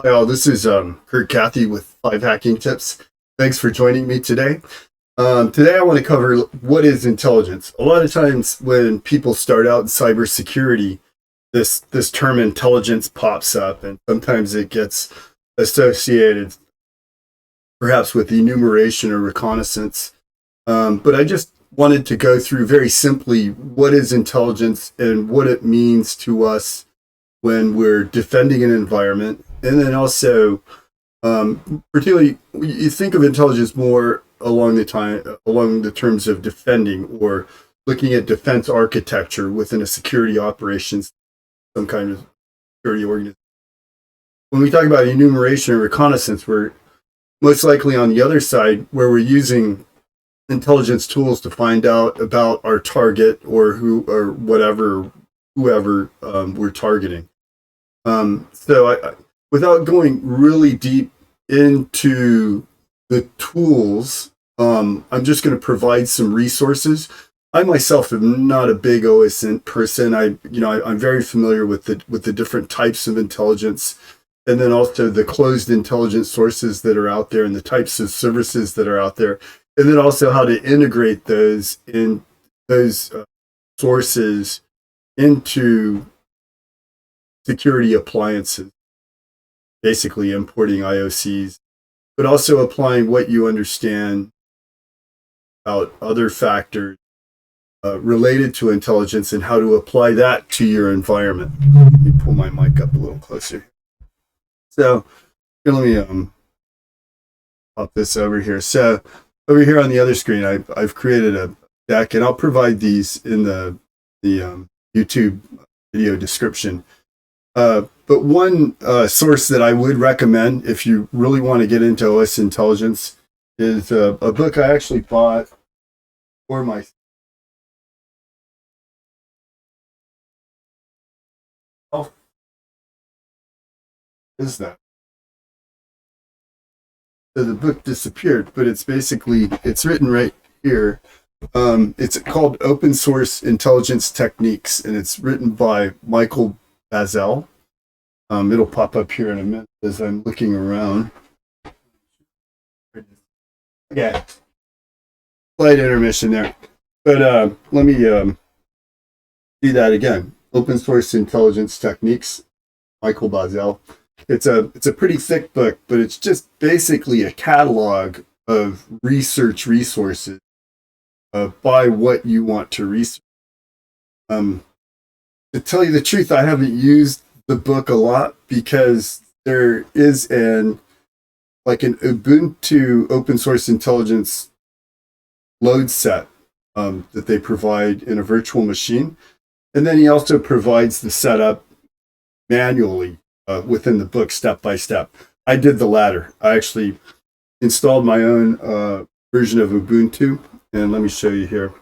Hi all, this is Kirt Cathey with 5 Hacking Tips. Thanks for joining me today. Today I want to cover what is intelligence. A lot of times when people start out in cybersecurity, this term intelligence pops up, and sometimes it gets associated perhaps with enumeration or reconnaissance. But I just wanted to go through very simply what is intelligence and what it means to us when we're defending an environment. And then also, particularly, you think of intelligence more along the terms of defending or looking at defense architecture within a security operations, some kind of security organization. When we talk about enumeration and reconnaissance, we're most likely on the other side where we're using intelligence tools to find out about our target or whoever we're targeting. Without going really deep into the tools, I'm just going to provide some resources. I myself am not a big OSInt person. I'm very familiar with the different types of intelligence, and then also the closed intelligence sources that are out there and the types of services that are out there, and then also how to integrate those sources into security appliances, basically importing IOCs, but also applying what you understand about other factors related to intelligence and how to apply that to your environment. Let me pull my mic up a little closer. So here, let me pop this over here. So over here on the other screen, I've created a deck, and I'll provide these in the YouTube video description. But one source that I would recommend if you really want to get into OS intelligence is a book I actually bought for myself. Is that? So the book disappeared, but it's written right here. It's called Open Source Intelligence Techniques, and it's written by Michael Bazzell. It'll pop up here in a minute as I'm looking around. Okay, slight intermission there, but let me do that again. Open Source Intelligence Techniques, Michael Bazzell. It's a pretty thick book, but it's just basically a catalog of research resources by what you want to research. To tell you the truth, I haven't used the book a lot because there is an Ubuntu open source intelligence load set that they provide in a virtual machine, and then he also provides the setup manually within the book step by step. I did the latter. I actually installed my own version of Ubuntu, and let me show you here.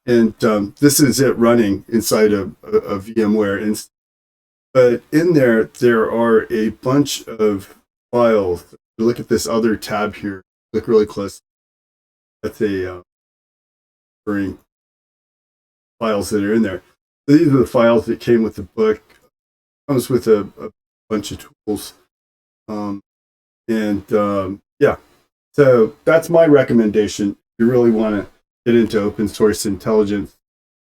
And this is it running inside a VMware instance. But in there are a bunch of files. Look at this other tab here. Look really close. That's a files that are in there. So these are the files that came with the book. It comes with a bunch of tools. Yeah. So that's my recommendation. If you really want to get into open source intelligence,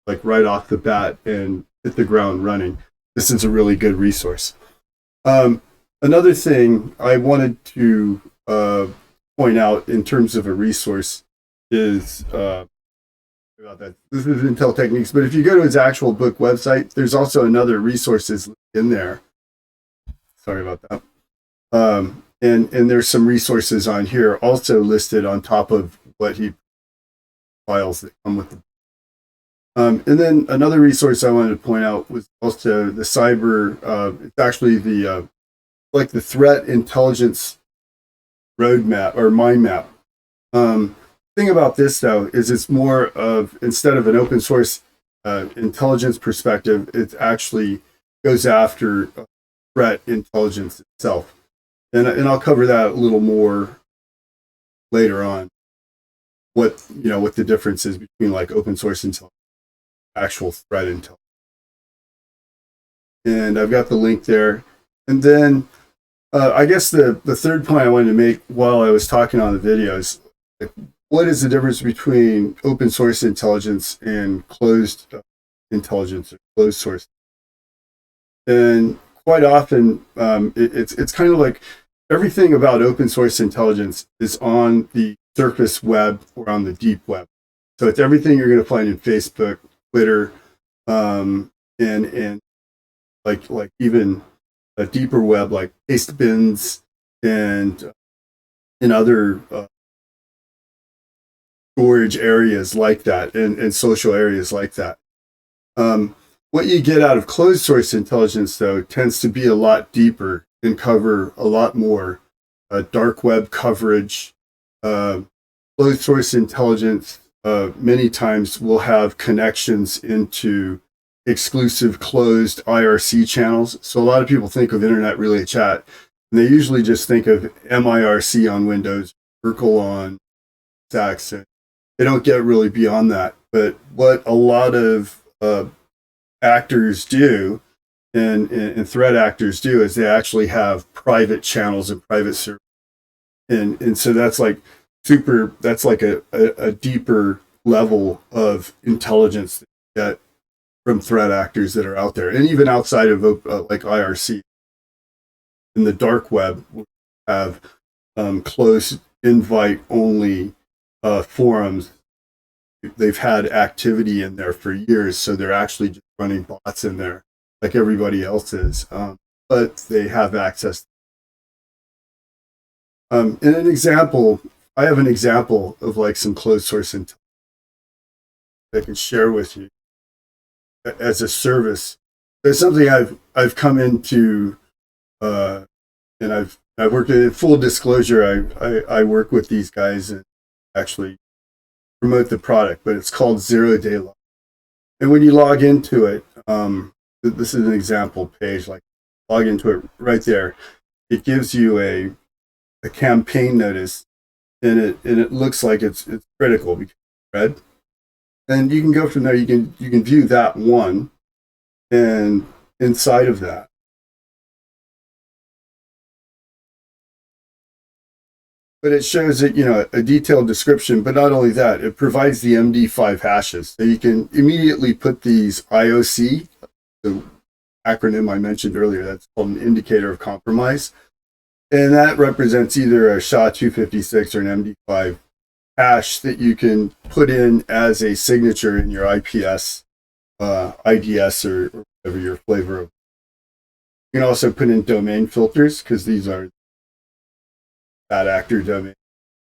like right off the bat and hit the ground running, this is a really good resource. Another thing I wanted to point out in terms of a resource is about that. This is Intel Techniques, but if you go to his actual book website, there's also another resources in there. Sorry about that. And there's some resources on here also listed on top of what he files that come with them. And then another resource I wanted to point out was also the it's actually the threat intelligence roadmap or Mindmap. Thing about this though is it's more of, instead of an open source intelligence perspective, it actually goes after threat intelligence itself, and I'll cover that a little more later on. What the difference is between like open source intelligence, actual threat intelligence. and I've got the link there. And then I guess the third point I wanted to make while I was talking on the video is, what is the difference between open source intelligence and closed intelligence or closed source? And quite often, it's kind of like everything about open source intelligence is on the surface web or on the deep web. So it's everything you're going to find in Facebook, Twitter, and like even a deeper web like pastebins and in other storage areas like that, and social areas like that. What you get out of closed source intelligence, though, tends to be a lot deeper and cover a lot more dark web coverage. Closed source intelligence many times will have connections into exclusive closed IRC channels. So a lot of people think of Internet Relay Chat, and they usually just think of MIRC on Windows, Urkel on Macs. They don't get really beyond that. But what a lot of actors do, and threat actors do, is they actually have private channels and private servers. And so that's like a deeper level of intelligence that you get from threat actors that are out there. And even outside of like IRC, in the dark web, we have closed invite only forums. They've had activity in there for years, so they're actually just running bots in there like everybody else is, but they have access. In an example, I have an example of like some closed source intelligence I can share with you as a service. There's something I've come into, and I've worked in full disclosure. I work with these guys and actually promote the product, but it's called 0-day log. And when you log into it, this is an example page. Like, log into it right there. It gives you a campaign notice, and it looks like it's critical because it's red. And you can go from there. You can view that one, and inside of that, but it shows it, a detailed description. But not only that, it provides the MD5 hashes, so you can immediately put these IOC, the acronym I mentioned earlier. That's called an indicator of compromise, and that represents either a SHA-256 or an MD5 hash that you can put in as a signature in your IPS, IDS, or whatever your flavor of. You can also put in domain filters, because these are bad actor domain.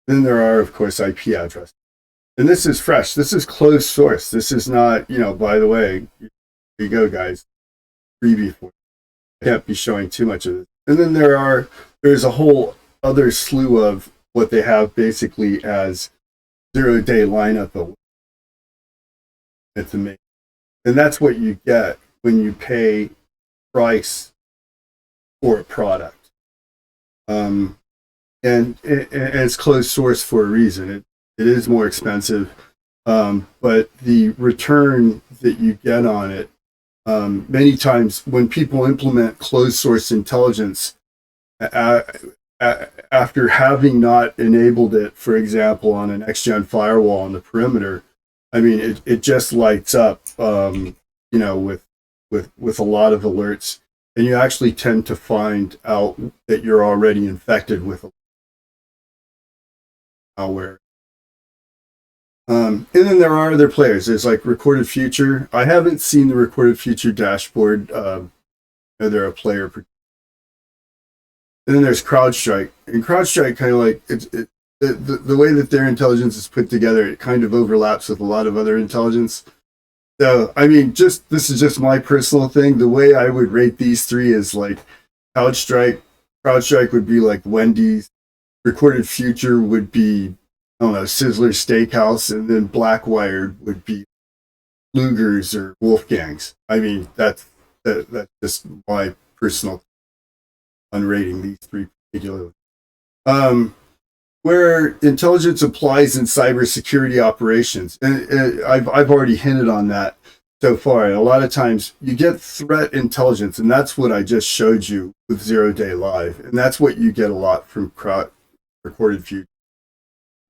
Then there are, of course, IP addresses. And this is fresh. This is closed source. This is not, by the way, here you go, guys. Freebie for you. I can't be showing too much of this. And then there's a whole other slew of what they have basically as 0-day lineup of. It's amazing. And that's what you get when you pay price for a product. And it's closed source for a reason. It is more expensive, but the return that you get on it, many times when people implement closed source intelligence, after having not enabled it, for example, on an next-gen firewall on the perimeter, I mean, it just lights up, with a lot of alerts, and you actually tend to find out that you're already infected with malware. And then there are other players. There's like Recorded Future. I haven't seen the Recorded Future dashboard. They're a player. And then there's CrowdStrike. And CrowdStrike kind of like, the way that their intelligence is put together, it kind of overlaps with a lot of other intelligence. So, I mean, this is just my personal thing. The way I would rate these three is like CrowdStrike would be like Wendy's. Recorded Future would be, I don't know, Sizzler Steakhouse, and then Blackwired would be Luger's or Wolfgang's. I mean, that's just my personal on rating these three particularly. Where intelligence applies in cybersecurity operations, and I've already hinted on that. so far. And a lot of times you get threat intelligence, and that's what I just showed you with 0-day live. And that's what you get a lot from recorded future,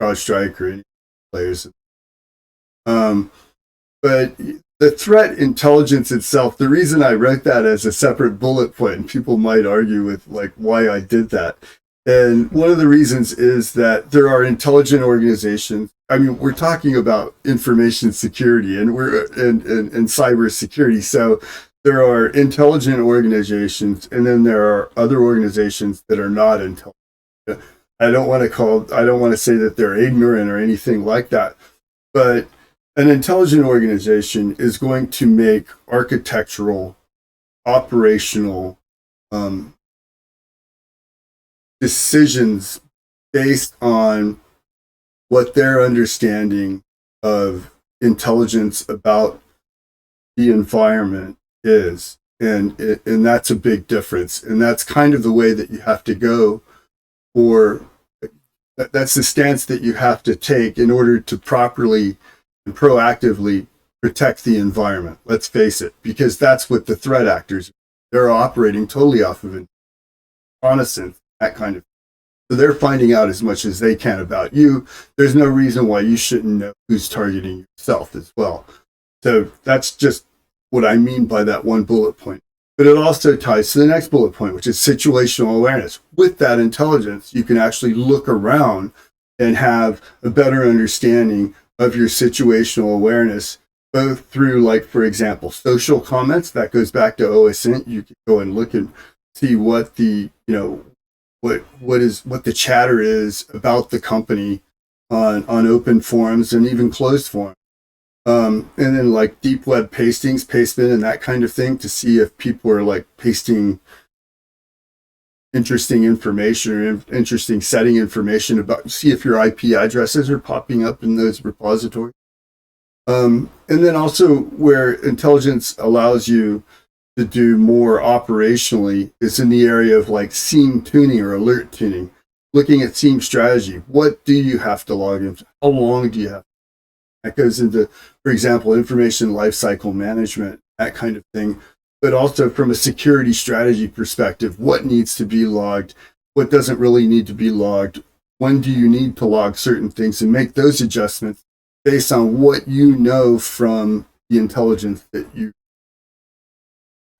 CrowdStrike, or any players. But the threat intelligence itself, the reason I wrote that as a separate bullet point, and people might argue with like why I did that. And one of the reasons is that there are intelligent organizations. I mean, we're talking about information security and we're in cybersecurity. So there are intelligent organizations, and then there are other organizations that are not intelligent. I don't want to say that they're ignorant or anything like that, but an intelligent organization is going to make architectural, operational decisions based on what their understanding of intelligence about the environment is. And that's a big difference. And that's kind of the way that you have to go, or that's the stance that you have to take in order to properly and proactively protect the environment. Let's face it, because that's what the threat actors, they're operating totally off of OSInt, that kind of. So they're finding out as much as they can about you. There's no reason why you shouldn't know who's targeting yourself as well. So that's just what I mean by that one bullet point. But it also ties to the next bullet point, which is situational awareness. With that intelligence, you can actually look around and have a better understanding of your situational awareness, both through, like, for example, social comments. That goes back to OSInt. You can go and look and see what the, what the chatter is about the company on open forums and even closed forums. And then like deep web pastings, pastebin, and that kind of thing, to see if people are like pasting interesting information or interesting setting information about, see if your IP addresses are popping up in those repositories. And then also where intelligence allows you to do more operationally is in the area of like SIEM tuning or alert tuning, looking at SIEM strategy. What do you have to log in? How long do you have? That goes into, for example, information lifecycle management, that kind of thing. But also from a security strategy perspective, what needs to be logged, what doesn't really need to be logged, when do you need to log certain things, and make those adjustments based on what you know from the intelligence that you.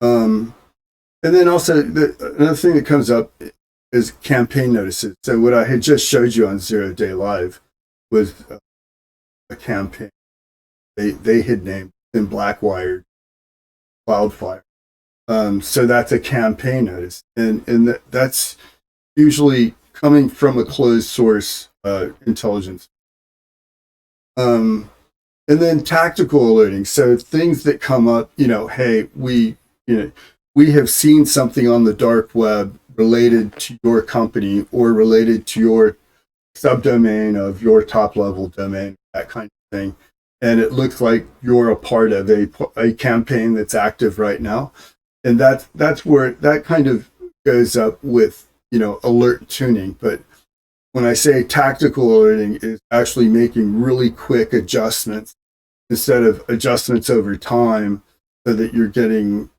And then also another thing that comes up is campaign notices. So what I had just showed you on 0-day live was a campaign they had named in Blackwired Cloudfire. So that's a campaign notice, and that's usually coming from a closed source intelligence. And then tactical alerting. So things that come up, hey, we have seen something on the dark web related to your company or related to your subdomain of your top level domain, that kind of thing. And it looks like you're a part of a campaign that's active right now. And that's where that kind of goes up with, alert tuning. But when I say tactical alerting, is actually making really quick adjustments instead of adjustments over time, so that you're getting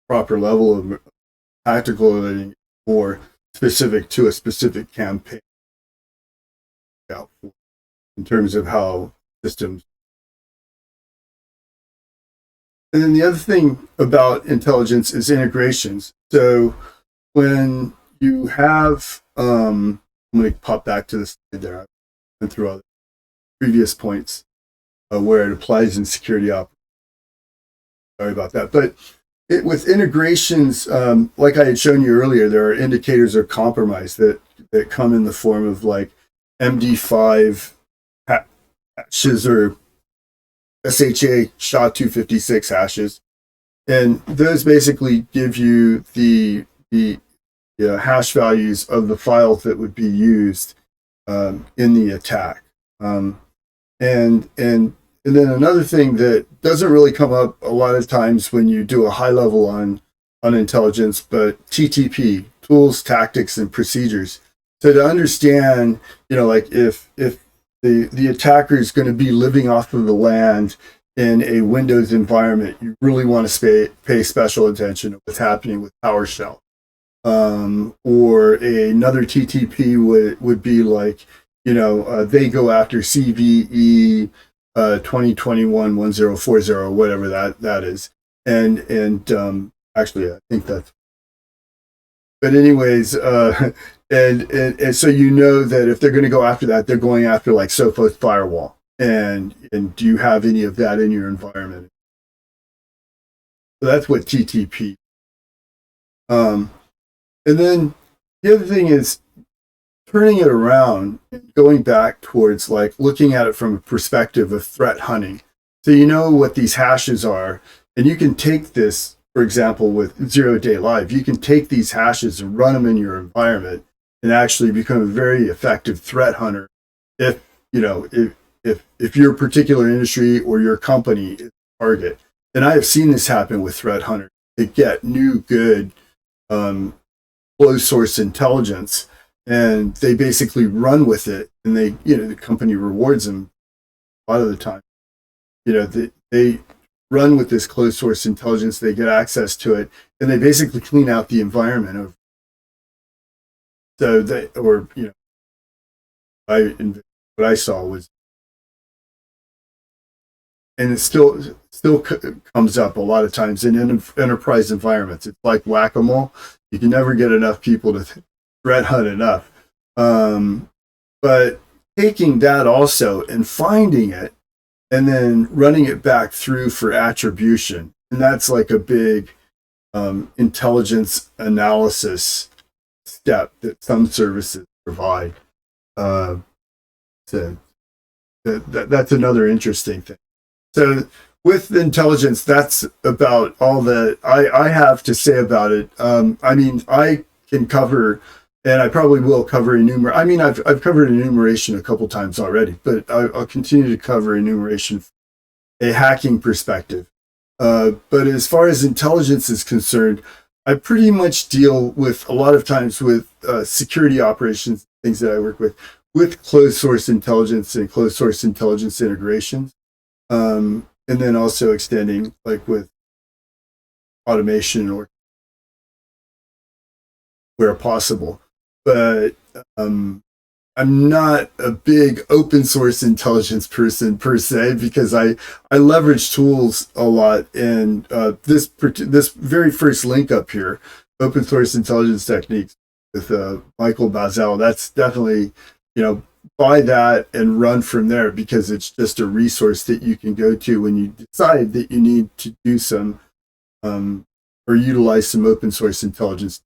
proper level of tactical alerting more specific to a specific campaign in terms of how systems. And then the other thing about intelligence is integrations. So when you have, I'm going to pop back to the slide there. I went through all the previous points where it applies in security operations. Sorry about that. But with integrations, like I had shown you earlier, there are indicators of compromise that come in the form of like MD5 hashes or SHA SHA-256 hashes. And those basically give you the hash values of the files that would be used in the attack. And then another thing that doesn't really come up a lot of times when you do a high level on intelligence, but TTP, tools, tactics, and procedures. So to understand, like if the attacker is going to be living off of the land in a Windows environment, you really want to pay special attention to what's happening with PowerShell. Or another TTP would be like, they go after CVE 2021-1040, whatever that is. And actually, I think that's. But anyways, and so that if they're going to go after that, they're going after like Sophos firewall. And do you have any of that in your environment? So that's what TTP. And then the other thing is turning it around, going back towards like looking at it from a perspective of threat hunting. So you know what these hashes are, and you can take this, for example, with 0 Day Live, you can take these hashes and run them in your environment and actually become a very effective threat hunter if your particular industry or your company is a target. And I have seen this happen with threat hunters. They get new, good, closed source intelligence, and they basically run with it, and the company rewards them a lot of the time. They run with this closed source intelligence, they get access to it, and they basically clean out the environment what I saw was, and it still comes up a lot of times in enterprise environments. It's like whack-a-mole. You can never get enough people to threat hunt enough. But taking that also and finding it and then running it back through for attribution. And that's like a big intelligence analysis step that some services provide. So that's another interesting thing. So with intelligence, that's about all that I have to say about it. I can cover, and I probably will cover enumeration. I've covered enumeration a couple times already, but I'll continue to cover enumeration from a hacking perspective. But as far as intelligence is concerned, I pretty much deal with a lot of times with security operations, things that I work with closed source intelligence and closed source intelligence integrations. And then also extending like with automation or where possible. But I'm not a big open source intelligence person per se, because I leverage tools a lot. And this very first link up here, open source intelligence techniques with Michael Bazzell, that's definitely, buy that and run from there, because it's just a resource that you can go to when you decide that you need to do some or utilize some open source intelligence.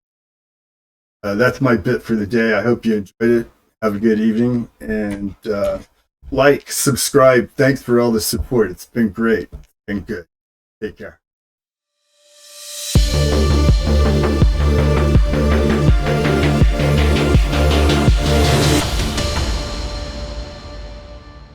That's my bit for the day. I hope you enjoyed it. Have a good evening, and subscribe. Thanks for all the support. It's been great. It's been good. Take care.